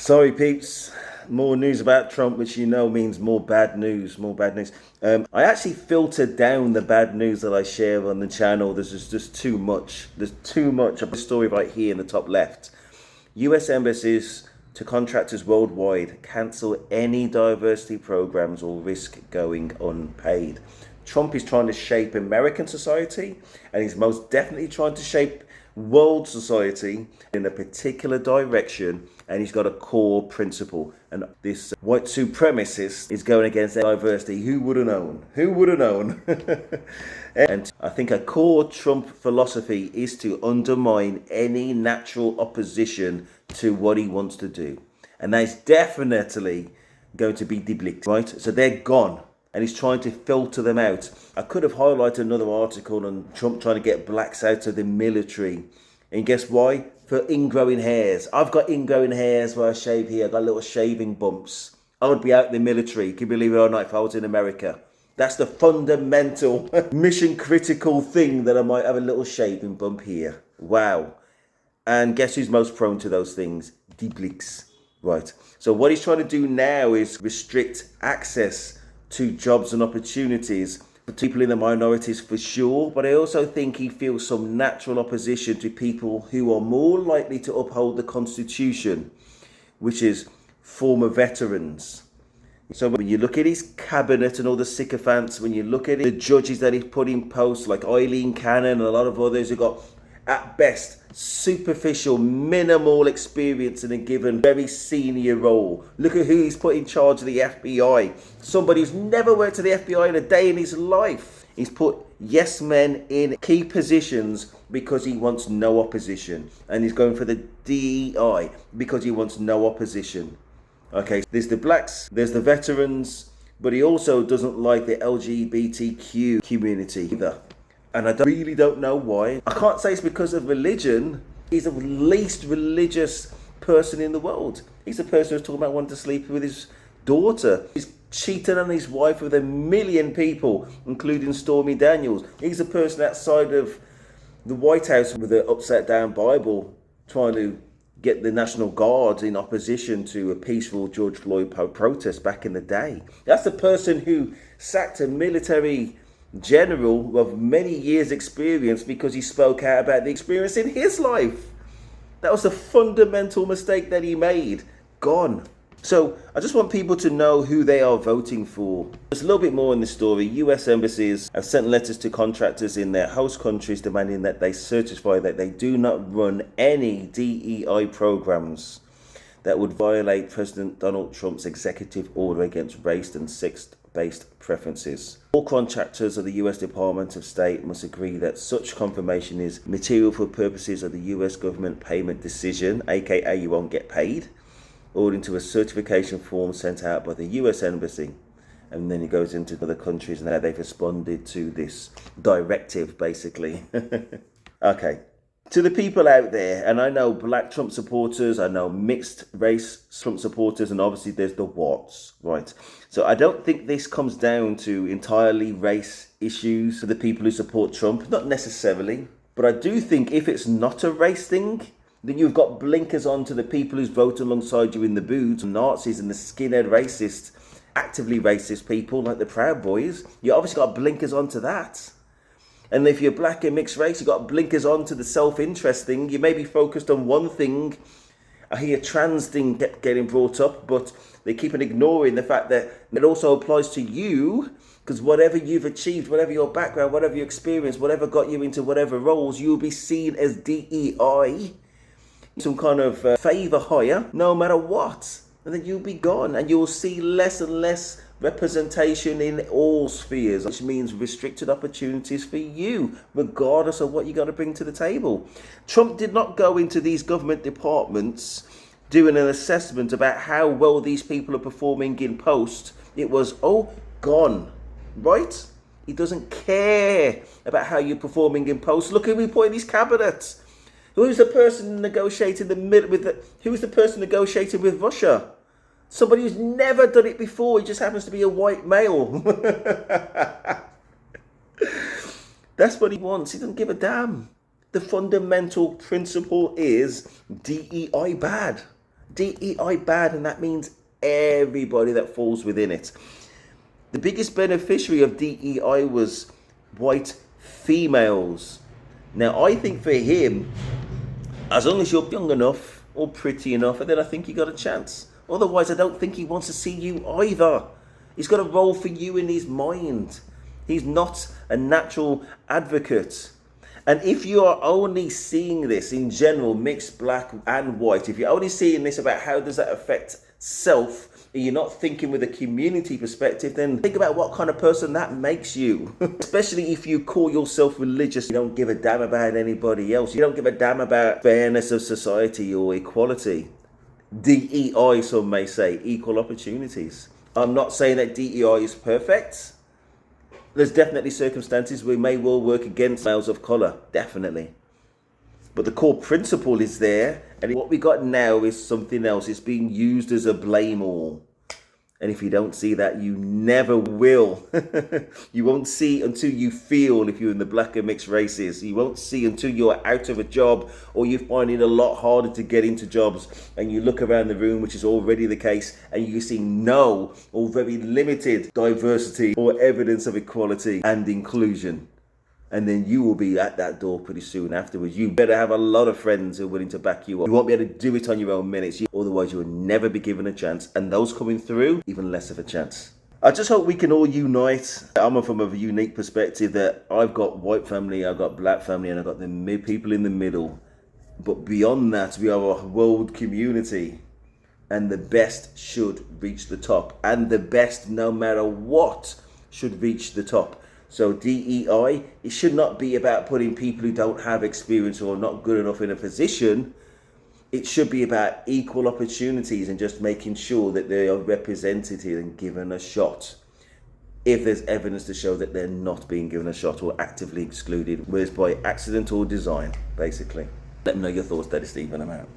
Sorry, peeps. More news about Trump, which you know means more bad news. More bad news. I actually filtered down the bad news that I share on the channel. There's just too much. There's too much of the story right here in the top left. U.S. embassies to contractors worldwide cancel any diversity programs or risk going unpaid. Trump is trying to shape American society, and he's most definitely trying to shape world society in a particular direction, and he's got a core principle. And this white supremacist is going against diversity. Who would have known? Who would have known? And I think a core Trump philosophy is to undermine any natural opposition to what he wants to do. And that's definitely going to be deblicked, right? So they're gone. And he's trying to filter them out. I could have highlighted another article on Trump trying to get blacks out of the military. And guess why? For ingrowing hairs. I've got ingrowing hairs where I shave here. I've got little shaving bumps. I would be out in the military, can you believe it or not, if I was in America. That's the fundamental, mission critical thing, that I might have a little shaving bump here. Wow. And guess who's most prone to those things? Debliks. Right. So what he's trying to do now is restrict access to jobs and opportunities for people in the minorities, for sure, but I also think he feels some natural opposition to people who are more likely to uphold the Constitution, which is former veterans. So when you look at his cabinet and all the sycophants, when you look at the judges that he's put in post, like Eileen Cannon and a lot of others who got, at best, superficial, minimal experience in a given very senior role. Look at who he's put in charge of the FBI. Somebody who's never worked at the FBI in a day in his life. He's put yes men in key positions because he wants no opposition. And he's going for the DEI because he wants no opposition. Okay, there's the blacks, there's the veterans, but he also doesn't like the LGBTQ community either. And I really don't know why. I can't say it's because of religion. He's the least religious person in the world. He's the person who's talking about wanting to sleep with his daughter. He's cheating on his wife with 1 million people, including Stormy Daniels. He's the person outside of the White House with an upside down Bible trying to get the National Guard in opposition to a peaceful George Floyd protest back in the day. That's the person who sacked a military general of many years' experience because he spoke out about the experience in his life. That was the fundamental mistake that he made. Gone. So I just want people to know who they are voting for. There's a little bit more in the story. US embassies have sent letters to contractors in their host countries demanding that they certify that they do not run any DEI programs that would violate President Donald Trump's executive order against race and sex-based preferences. All contractors of the US Department of State must agree that such confirmation is material for purposes of the US government payment decision, aka you won't get paid, according to a certification form sent out by the US Embassy. And then it goes into other countries and how they've responded to this directive, basically. Okay. To the people out there, and I know black Trump supporters, I know mixed race Trump supporters, and obviously there's the whats, right? So I don't think this comes down to entirely race issues for the people who support Trump, not necessarily. But I do think if it's not a race thing, then you've got blinkers on to the people who's voted alongside you in the booths, Nazis and the skinhead racists, actively racist people like the Proud Boys. You obviously got blinkers onto that. And if you're black and mixed race, you've got blinkers on to the self-interest thing. You may be focused on one thing. I hear trans thing getting brought up, but they keep on ignoring the fact that it also applies to you, because whatever you've achieved, whatever your background, whatever your experience, whatever got you into whatever roles, you'll be seen as DEI, some kind of favour hire, no matter what. And then you'll be gone, and you'll see less and less representation in all spheres, which means restricted opportunities for you, regardless of what you got to bring to the table. Trump did not go into these government departments doing an assessment about how well these people are performing in post. It was, gone, right? He doesn't care about how you're performing in post. Look who we put in his cabinet. Who's the person negotiating who's the person negotiating with Russia? Somebody who's never done it before. He just happens to be a white male. That's what he wants. He doesn't give a damn. The fundamental principle is DEI bad. DEI bad, and that means everybody that falls within it. The biggest beneficiary of DEI was white females. Now, I think for him, as long as you're young enough or pretty enough, then I think you got a chance. Otherwise, I don't think he wants to see you either. He's got a role for you in his mind. He's not a natural advocate. And if you are only seeing this in general, mixed black and white, if you're only seeing this about how does that affect self, and you're not thinking with a community perspective, then think about what kind of person that makes you. Especially if you call yourself religious, you don't give a damn about anybody else. You don't give a damn about fairness of society or equality. DEI, some may say, equal opportunities. I'm not saying that DEI is perfect. There's definitely circumstances we may well work against males of colour, definitely. But the core principle is there, and what we got now is something else. It's being used as a blame all. And if you don't see that, you never will. You won't see until you feel, if you're in the black and mixed races. You won't see until you're out of a job, or you find it a lot harder to get into jobs, and you look around the room, which is already the case, and you see no or very limited diversity or evidence of equality and inclusion. And then you will be at that door pretty soon afterwards. You better have a lot of friends who are willing to back you up. You won't be able to do it on your own minutes. Otherwise, you will never be given a chance. And those coming through, even less of a chance. I just hope we can all unite. I'm from a unique perspective that I've got white family, I've got black family, and I've got the people in the middle. But beyond that, we are a world community. And the best should reach the top. And the best, no matter what, should reach the top. So DEI, it should not be about putting people who don't have experience or are not good enough in a position. It should be about equal opportunities and just making sure that they are represented and given a shot. If there's evidence to show that they're not being given a shot or actively excluded, whether it's by accident or design, basically. Let me know your thoughts, Daddy Steve, and I'm out.